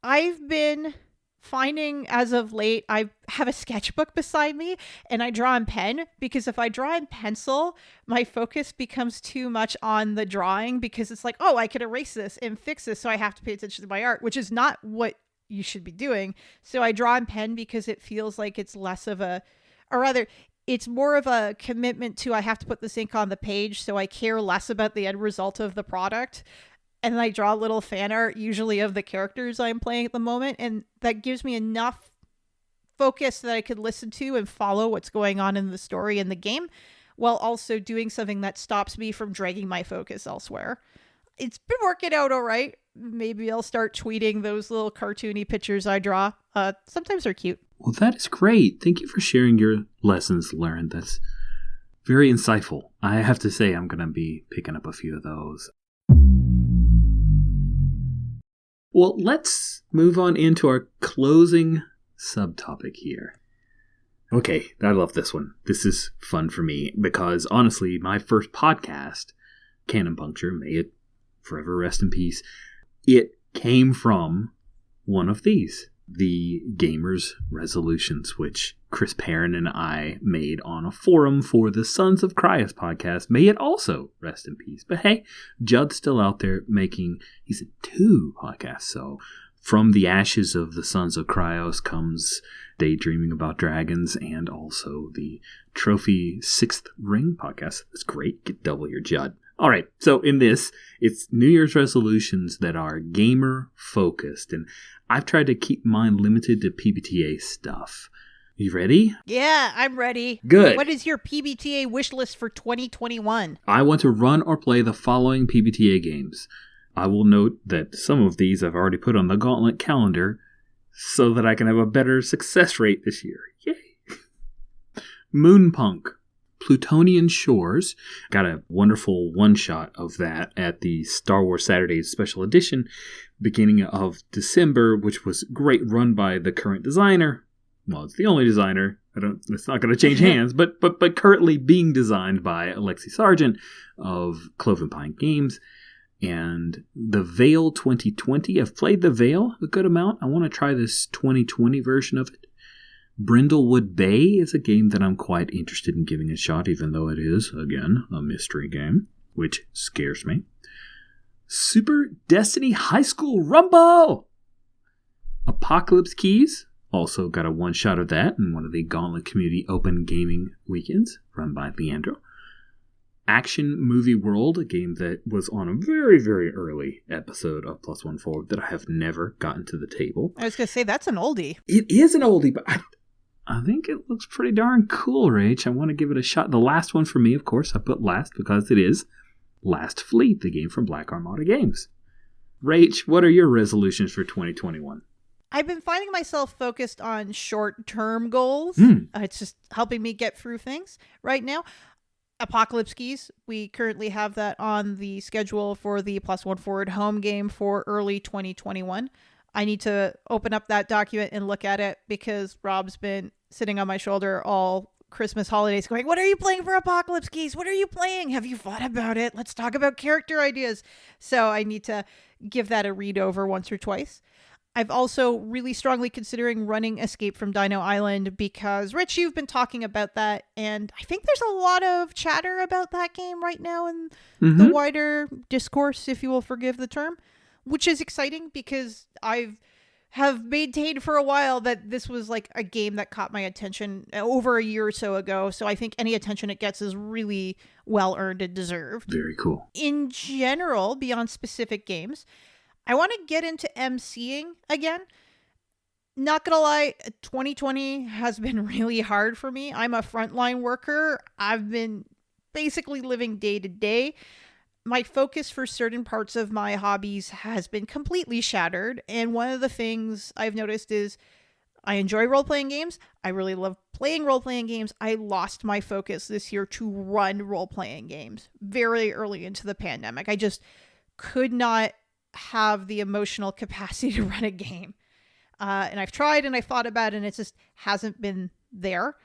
Speaker 2: I've been finding as of late, I have a sketchbook beside me and I draw in pen, because if I draw in pencil, my focus becomes too much on the drawing, because it's like, oh, I could erase this and fix this, so I have to pay attention to my art, which is not what you should be doing. So I draw in pen because it feels like it's less of a, or rather, it's more of a commitment to I have to put this ink on the page, so I care less about the end result of the product. And then I draw a little fan art, usually of the characters I'm playing at the moment, and that gives me enough focus that I could listen to and follow what's going on in the story in the game, while also doing something that stops me from dragging my focus elsewhere. It's been working out all right. Maybe I'll start tweeting those little cartoony pictures I draw. Sometimes they're cute.
Speaker 1: Well, that is great. Thank you for sharing your lessons learned. That's very insightful. I have to say, I'm going to be picking up a few of those. Well, let's move on into our closing subtopic here. Okay, I love this one. This is fun for me because, honestly, my first podcast, Cannon Puncture, may it forever rest in peace, it came from one of these, the Gamers Resolutions, which Chris Perrin and I made on a forum for the Sons of Cryos podcast. May it also rest in peace. But hey, Judd's still out there making, he's in 2 podcasts, so from the ashes of the Sons of Cryos comes Daydreaming About Dragons and also the Trophy 6th Ring podcast. That's great. Get double your Judd. All right, so in this, it's New Year's resolutions that are gamer-focused, and I've tried to keep mine limited to PbtA stuff. You ready?
Speaker 2: Yeah, I'm ready.
Speaker 1: Good.
Speaker 2: What is your PbtA wish list for 2021?
Speaker 1: I want to run or play the following PbtA games. I will note that some of these I've already put on the Gauntlet calendar so that I can have a better success rate this year. Yay! Moonpunk. Plutonian Shores. Got a wonderful one-shot of that at the Star Wars Saturdays Special Edition beginning of December, which was great, run by the current designer. Well, it's the only designer. It's not going to change hands, but currently being designed by Alexi Sargent of Cloven Pine Games. And the Veil 2020. I've played the Veil a good amount. I want to try this 2020 version of it. Brindlewood Bay is a game that I'm quite interested in giving a shot, even though it is, again, a mystery game, which scares me. Super Destiny High School Rumble! Apocalypse Keys, also got a one-shot of that in one of the Gauntlet Community Open Gaming Weekends, run by Leandro. Action Movie World, a game that was on a very, very early episode of Plus One Forward that I have never gotten to the table.
Speaker 2: I was going to say, that's an oldie.
Speaker 1: It is an oldie, but I think it looks pretty darn cool, Rach. I want to give it a shot. The last one for me, of course, I put last because it is Last Fleet, the game from Black Armada Games. Rach, what are your resolutions for 2021?
Speaker 2: I've been finding myself focused on short-term goals. It's just helping me get through things right now. Apocalypse Keys, we currently have that on the schedule for the Plus One Forward home game for early 2021. I need to open up that document and look at it because Rob's been sitting on my shoulder all Christmas holidays going, what are you playing for Apocalypse Keys? What are you playing? Have you thought about it? Let's talk about character ideas. So I need to give that a read over once or twice. I've also really strongly considering running Escape from Dino Island because, Rich, you've been talking about that, and I think there's a lot of chatter about that game right now in the wider discourse, if you will forgive the term, which is exciting because have maintained for a while that this was like a game that caught my attention over a year or so ago, so I think any attention it gets is really well-earned and deserved.
Speaker 1: Very cool.
Speaker 2: In general, beyond specific games, I want to get into emceeing again. Not gonna lie, 2020 has been really hard for me. I'm a frontline worker. I've been basically living day to day. My focus for certain parts of my hobbies has been completely shattered. And one of the things I've noticed is I enjoy role-playing games. I really love playing role-playing games. I lost my focus this year to run role-playing games very early into the pandemic. I just could not have the emotional capacity to run a game. And I've tried and I've thought about it and it just hasn't been there.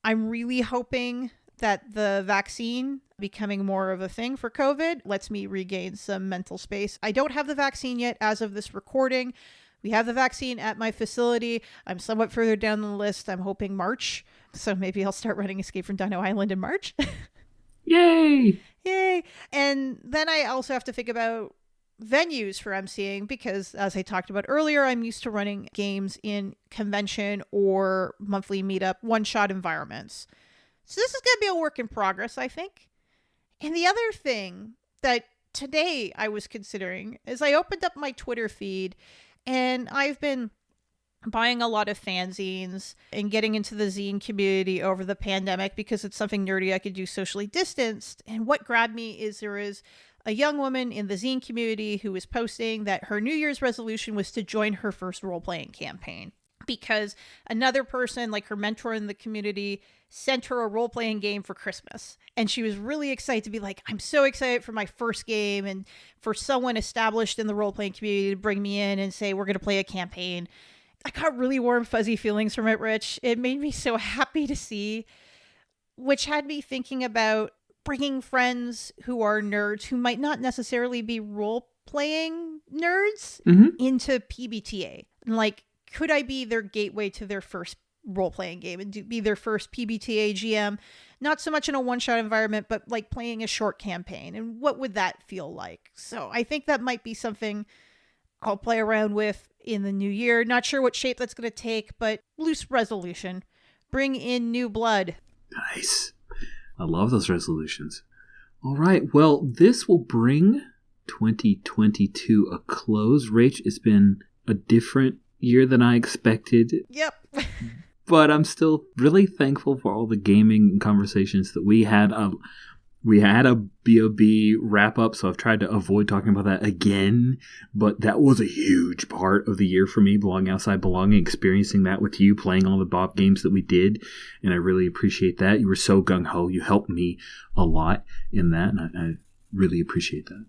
Speaker 2: I'm really hoping that the vaccine becoming more of a thing for COVID lets me regain some mental space. I don't have the vaccine yet as of this recording. We have the vaccine at my facility. I'm somewhat further down the list. I'm hoping March. So maybe I'll start running Escape from Dino Island in March.
Speaker 1: Yay!
Speaker 2: Yay! And then I also have to think about venues for emceeing because, as I talked about earlier, I'm used to running games in convention or monthly meetup one-shot environments. So this is going to be a work in progress, I think. And the other thing that today I was considering is I opened up my Twitter feed and I've been buying a lot of fanzines and getting into the zine community over the pandemic because it's something nerdy I could do socially distanced. And what grabbed me is there is a young woman in the zine community who was posting that her New Year's resolution was to join her first role-playing campaign because another person, like her mentor in the community, sent her a role-playing game for Christmas. And she was really excited to be like, I'm so excited for my first game and for someone established in the role-playing community to bring me in and say, we're going to play a campaign. I got really warm, fuzzy feelings from it, Rich. It made me so happy to see, which had me thinking about bringing friends who are nerds who might not necessarily be role-playing nerds into PbtA. Like, could I be their gateway to their first role-playing game and be their first PbtA GM? Not so much in a one-shot environment, but like playing a short campaign. And what would that feel like? So I think that might be something I'll play around with in the new year. Not sure what shape that's going to take, but loose resolution. Bring in new blood.
Speaker 1: Nice. I love those resolutions. All right. Well, this will bring 2022 a close. Rach, it's been a different year than I expected.
Speaker 2: Yep.
Speaker 1: But I'm still really thankful for all the gaming conversations that we had. We had a BOB wrap up, so I've tried to avoid talking about that again. But that was a huge part of the year for me, Belonging Outside Belonging, experiencing that with you, playing all the Bob games that we did. And I really appreciate that. You were so gung-ho. You helped me a lot in that, and I really appreciate that.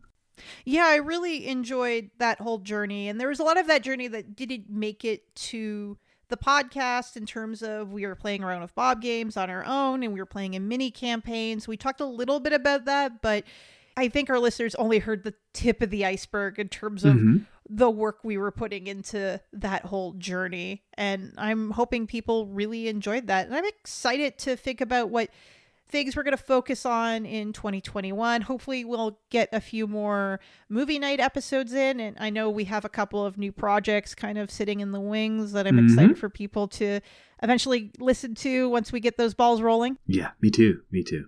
Speaker 2: Yeah, I really enjoyed that whole journey. And there was a lot of that journey that didn't make it to the podcast in terms of we were playing around with Bob games on our own and we were playing in mini campaigns. We talked a little bit about that, but I think our listeners only heard the tip of the iceberg in terms of the work we were putting into that whole journey. And I'm hoping people really enjoyed that. And I'm excited to think about what things we're going to focus on in 2021. Hopefully we'll get a few more movie night episodes in. And I know we have a couple of new projects kind of sitting in the wings that I'm excited for people to eventually listen to once we get those balls rolling.
Speaker 1: Yeah, me too. Me too.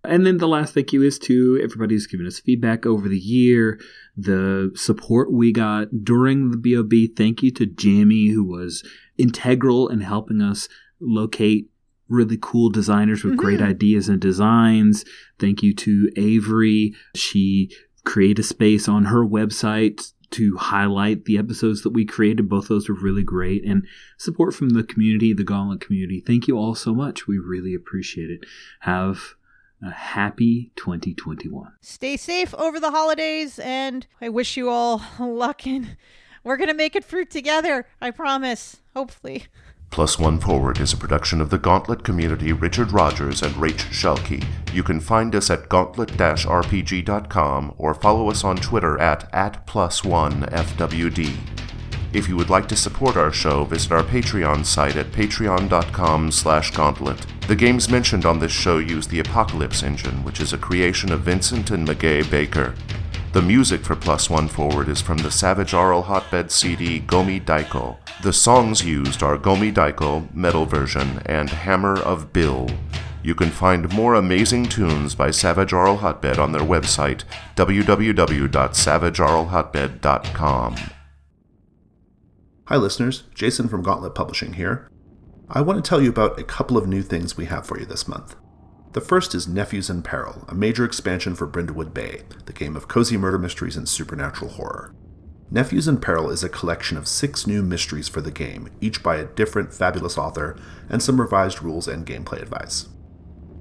Speaker 1: And then the last thank you is to everybody who's given us feedback over the year, the support we got during the BOB. Thank you to Jamie, who was integral in helping us locate really cool designers with great ideas and designs. Thank you to Avery. She created a space on her website to highlight the episodes that we created. Both those were really great. And support from the community, the Gauntlet community. Thank you all so much. We really appreciate it. Have a happy 2021.
Speaker 2: Stay safe over the holidays, and I wish you all luck, and we're going to make it through together. I promise. Hopefully.
Speaker 3: Plus One Forward is a production of the Gauntlet community, Richard Rogers and Rach Shelkey. You can find us at gauntlet-rpg.com or follow us on Twitter at @+1FWD. If you would like to support our show, visit our Patreon site at patreon.com/gauntlet. The games mentioned on this show use the Apocalypse engine, which is a creation of Vincent and Magay Baker. The music for Plus One Forward is from the Savage Aural Hotbed CD Gomi Daiko. The songs used are Gomi Daiko, Metal Version, and Hammer of Bill. You can find more amazing tunes by Savage Aural Hotbed on their website, www.savageauralhotbed.com.
Speaker 4: Hi listeners, Jason from Gauntlet Publishing here. I want to tell you about a couple of new things we have for you this month. The first is Nephews in Peril, a major expansion for Brindlewood Bay, the game of cozy murder mysteries and supernatural horror. Nephews in Peril is a collection of 6 new mysteries for the game, each by a different fabulous author, and some revised rules and gameplay advice.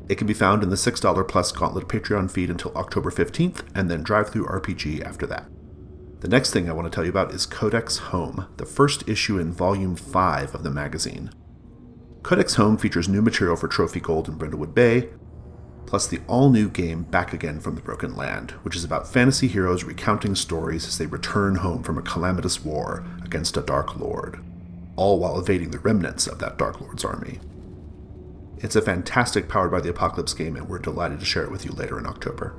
Speaker 4: It can be found in the $6 plus Gauntlet Patreon feed until October 15th, and then Drive-Thru RPG after that. The next thing I want to tell you about is Codex Home, the first issue in Volume 5 of the magazine. Codex Home features new material for Trophy Gold and Brindlewood Bay, plus the all-new game Back Again from the Broken Land, which is about fantasy heroes recounting stories as they return home from a calamitous war against a Dark Lord, all while evading the remnants of that Dark Lord's army. It's a fantastic Powered by the Apocalypse game, and we're delighted to share it with you later in October.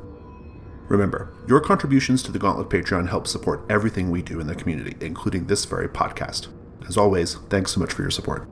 Speaker 4: Remember, your contributions to the Gauntlet Patreon help support everything we do in the community, including this very podcast. As always, thanks so much for your support.